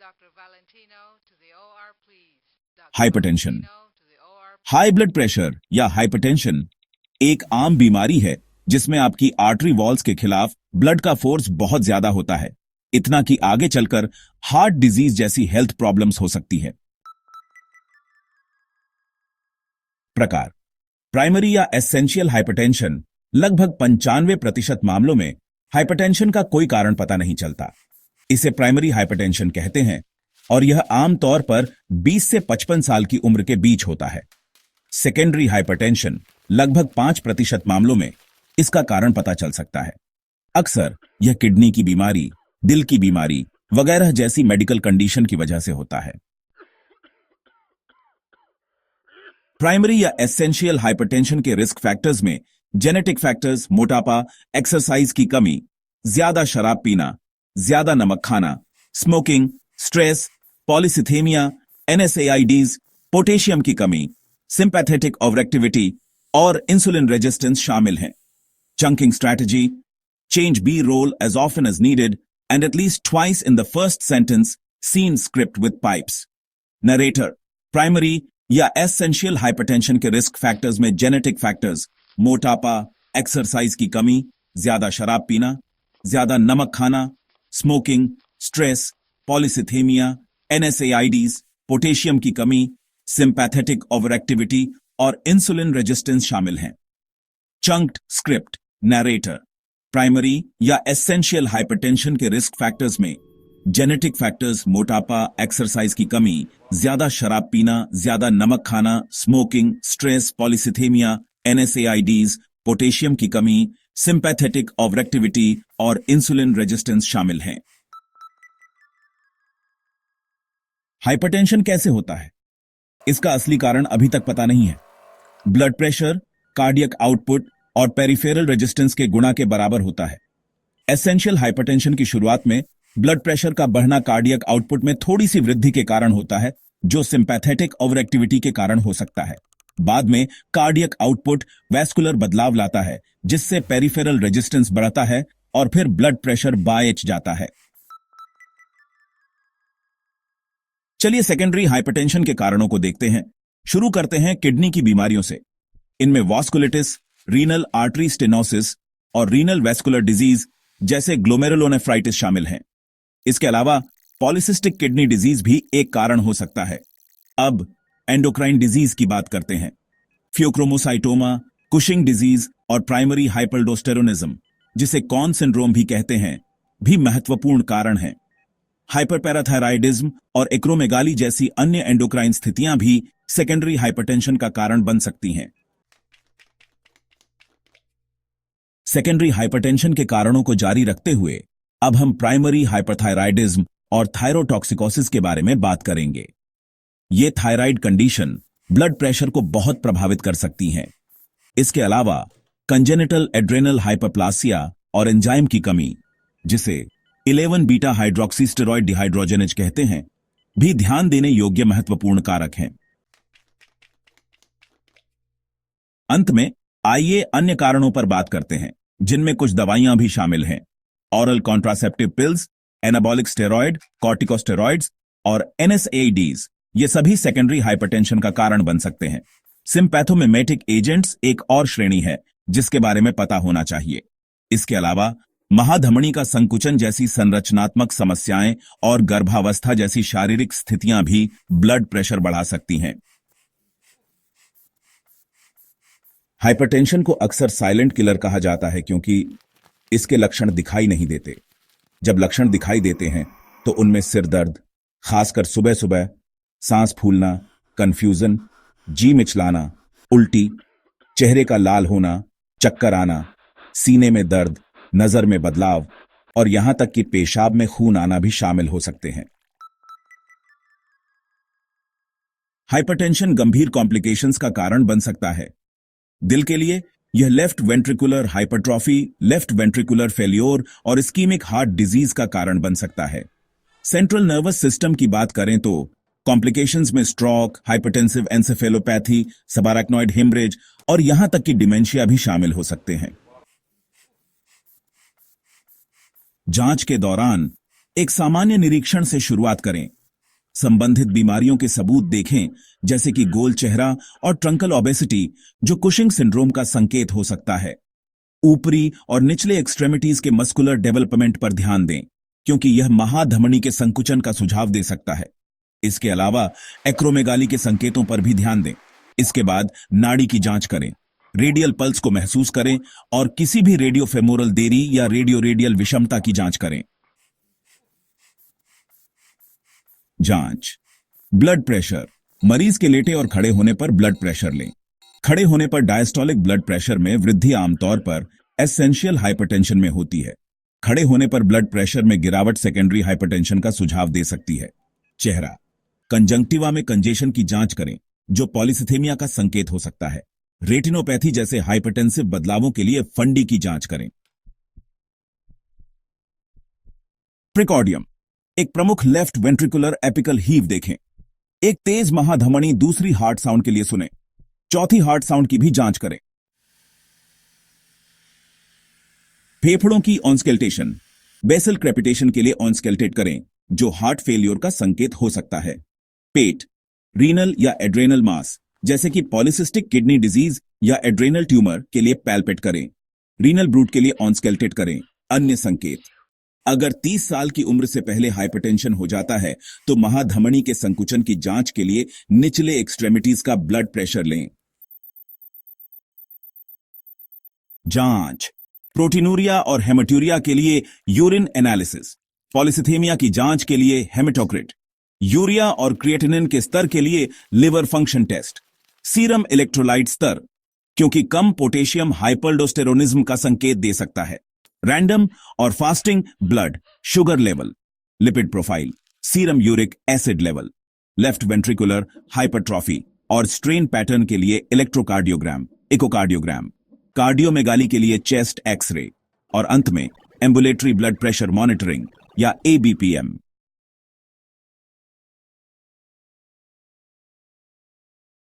Dr. Valentino to the OR, please. Dr. Hypertension. Valentino to the OR. High blood pressure या hypertension एक आम बीमारी है जिसमें आपकी आर्टरी वॉल्स के खिलाफ ब्लड का फोर्स बहुत ज्यादा होता है, इतना कि आगे चलकर हार्ट डिजीज जैसी हेल्थ प्रॉब्लम्स हो सकती है। प्रकार: प्राइमरी या एसेंशियल हाइपरटेंशन। लगभग 95% मामलों में हाइपरटेंशन का कोई कारण पता नहीं चलता। इसे प्राइमरी हाइपरटेंशन कहते हैं और यह आमतौर पर 20 से 55 साल की उम्र के बीच होता है। Secondary hypertension. लगभग 5% मामलों में इसका कारण पता चल सकता है। अक्सर यह किडनी की बीमारी, दिल की बीमारी वगैरह जैसी मेडिकल कंडीशन की वजह से होता है। प्राइमरी या एसेंशियल हाइपरटेंशन के रिस्क फैक्टर्स में जेनेटिक फैक्टर्स, मोटापा, एक्सरसाइज की कमी, ज्यादा शराब पीना, ज्यादा नमक खाना, smoking, stress, polycythemia, NSAIDs, potassium की कमी, सिंपैथेटिक ओवरएक्टिविटी और इंसुलिन रेजिस्टेंस शामिल हैं। Chunking strategy: change B role as often as needed and at least twice in the first sentence, scene script with pipes. Narrator: primary या essential hypertension के risk factors में genetic factors, मोटापा, exercise की कमी, ज्यादा शराब पीना, ज्यादा नमक खाना, smoking, stress, polycythemia, NSAIDs, potassium की कमी, सिंपैथेटिक ओवरएक्टिविटी और इंसुलिन रेजिस्टेंस शामिल हैं। Chunked script. नैरेटर: प्राइमरी या एसेंशियल हाइपरटेंशन के रिस्क फैक्टर्स में जेनेटिक फैक्टर्स, मोटापा, एक्सरसाइज की कमी, ज्यादा शराब पीना, ज्यादा नमक खाना, smoking, stress, polycythemia, NSAIDs, potassium की कमी, सिंपैथेटिक ओवरएक्टिविटी और इंसुलिन रेजिस्टेंस शामिल हैं। हाइपरटेंशन कैसे होता है? इसका असली कारण अभी तक पता नहीं है। ब्लड प्रेशर कार्डियक आउटपुट और पेरिफेरल रेजिस्टेंस के गुणा के बराबर होता है। एसेंशियल हाइपरटेंशन की शुरुआत में ब्लड प्रेशर का बढ़ना कार्डियक आउटपुट में थोड़ी सी वृद्धि के कारण होता है, जो सिंपैथेटिक ओवरएक्टिविटी के कारण हो सकता है। बाद में कार्डियक आउटपुट वैस्कुलर बदलाव लाता है, जिससे पेरिफेरल रेजिस्टेंस बढ़ता है और फिर ब्लड प्रेशर बायच जाता है। चलिए सेकेंडरी हाइपरटेंशन के कारणों को देखते हैं। शुरू करते हैं किडनी की बीमारियों से। इनमें वास्कुलिटिस, रीनल आर्टरी स्टेनोसिस और रीनल वैस्कुलर डिजीज जैसे ग्लोमेरुलोनेफ्राइटिस शामिल हैं। इसके अलावा पॉलिसिस्टिक किडनी डिजीज भी एक कारण हो सकता है। अब एंडोक्राइन डिजीज की बात करते हैं। फियोक्रोमोसाइटोमा, कुशिंग डिजीज और प्राइमरी हाइपरल्डोस्टेरोनिज्म, जिसे कॉन सिंड्रोम भी कहते हैं, भी महत्वपूर्ण कारण हैं। हाइपरपैराथायराइडिज्म और एक्रोमेगाली जैसी अन्य एंडोक्राइन स्थितियां भी सेकेंडरी हाइपरटेंशन का कारण बन सकती हैं। सेकेंडरी हाइपरटेंशन के कारणों को जारी रखते हुए अब हम प्राइमरी हाइपरथायराइडिज्म और थायरोटॉक्सिकोसिस के बारे में बात करेंगे। ये थायराइड कंडीशन ब्लड प्रेशर को बहुत प्रभावित कर सकती हैं। इसके अलावा कंजेनिटल एड्रेनल हाइपरप्लासिया और एंजाइम की कमी, जिसे 11 बीटा हाइड्रोक्सीस्टेरॉयड डिहाइड्रोजनेज कहते हैं, भी ध्यान देने योग्य महत्वपूर्ण कारक हैं। अंत में आइए अन्य कारणों पर बात करते हैं, जिनमें कुछ दवाइयां भी शामिल हैं। Oral contraceptive pills, anabolic steroid, corticosteroids और एनएसएआईडीज, ये सभी सेकेंडरी हाइपरटेंशन का कारण बन सकते हैं। सिंपैथोमिमेटिक एजेंट्स एक और श्रेणी है जिसके बारे में पता होना चाहिए। इसके अलावा महाधमनी का संकुचन जैसी संरचनात्मक समस्याएं और गर्भावस्था जैसी शारीरिक स्थितियां भी ब्लड प्रेशर बढ़ा सकती हैं। हाइपरटेंशन को अक्सर साइलेंट किलर कहा जाता है क्योंकि इसके लक्षण दिखाई नहीं देते। जब लक्षण दिखाई देते हैं तो उनमें सिर दर्द, खासकर सुबह सुबह, सांस फूलना, कंफ्यूजन, जी मिचलाना, उल्टी, चेहरे का लाल होना, चक्कर आना, सीने में दर्द, नजर में बदलाव और यहां तक कि पेशाब में खून आना भी शामिल हो सकते हैं। हाइपरटेंशन गंभीर कॉम्प्लिकेशंस का कारण बन सकता है। दिल के लिए यह left ventricular hypertrophy, left ventricular failure और इस्कीमिक हार्ट डिजीज का कारण बन सकता है। सेंट्रल नर्वस सिस्टम की बात करें तो कॉम्प्लिकेशंस में स्ट्रोक, हाइपरटेंसिव एंसेफेलोपैथी, सबआराक्नॉइड हेमरेज और यहां तक कि डिमेंशिया भी शामिल हो सकते हैं। जांच के दौरान एक सामान्य निरीक्षण से शुरुआत करें। संबंधित बीमारियों के सबूत देखें, जैसे कि गोल चेहरा और ट्रंकल ओबेसिटी, जो कुशिंग सिंड्रोम का संकेत हो सकता है। ऊपरी और निचले एक्सट्रेमिटीज के मस्कुलर डेवलपमेंट पर ध्यान दें, क्योंकि यह महाधमनी के संकुचन का सुझाव दे सकता है। इसके अलावा एक्रोमेगाली के संकेतों पर भी ध्यान दें। इसके बाद नाड़ी की जांच करें, रेडियल पल्स को महसूस करें और किसी भी रेडियोफेमोरल देरी या रेडियो रेडियल विषमता की जांच करें। जांच। Blood pressure. मरीज के लेटे और खड़े होने पर ब्लड प्रेशर लें। खड़े होने पर डायस्टोलिक ब्लड प्रेशर में वृद्धि आमतौर पर एसेंशियल हाइपरटेंशन में होती है। खड़े होने पर ब्लड प्रेशर में गिरावट सेकेंडरी हाइपरटेंशन का सुझाव दे सकती है। चेहरा। कंजंक्टिवा में कंजेशन की जांच करें, जो पॉलीसिथेमिया का संकेत हो सकता है। रेटिनोपैथी जैसे हाइपरटेंसिव बदलावों के लिए फंडी की जांच करें। प्रिकॉर्डियम। एक प्रमुख लेफ्ट वेंट्रिकुलर एपिकल हीव देखें। एक तेज महाधमनी दूसरी हार्ट साउंड के लिए सुने। चौथी हार्ट साउंड की भी जांच करें। फेफड़ों की ऑनस्केल्टेशन। बेसल क्रेपिटेशन के लिए ऑनस्केल्टेट करें, जो हार्ट फेलियर का संकेत हो सकता है। पेट। रीनल या एड्रेनल मास, जैसे कि पॉलिसिस्टिक किडनी डिजीज या एड्रेनल ट्यूमर के लिए पैल्पेट करें। रीनल ब्रूट के लिए ऑनस्केल्टेट करें। अन्य संकेत। अगर 30 साल की उम्र से पहले हाइपरटेंशन हो जाता है, तो महाधमनी के संकुचन की जांच के लिए निचले एक्सट्रेमिटीज का ब्लड प्रेशर लें। जांच। प्रोटीनूरिया और हेमाटूरिया के लिए यूरिन एनालिसिस। पॉलीसिथेमिया की जांच के लिए हेमेटोक्रिट। यूरिया और क्रिएटिनिन के स्तर के लिए liver function test. Serum electrolyte स्तर, क्योंकि कम पोटेशियम हाइपरल्डोस्टेरोनिज्म का संकेत दे सकता है। रैंडम और fasting blood sugar level. Lipid profile. Serum uric acid level. Left ventricular hypertrophy और स्ट्रेन पैटर्न के लिए इलेक्ट्रोकार्डियोग्राम, इकोकार्डियोग्राम। कार्डियोमेगाली के लिए चेस्ट एक्सरे। और अंत में एम्बुलेटरी ब्लड प्रेशर मॉनिटरिंग या एबीपीएम।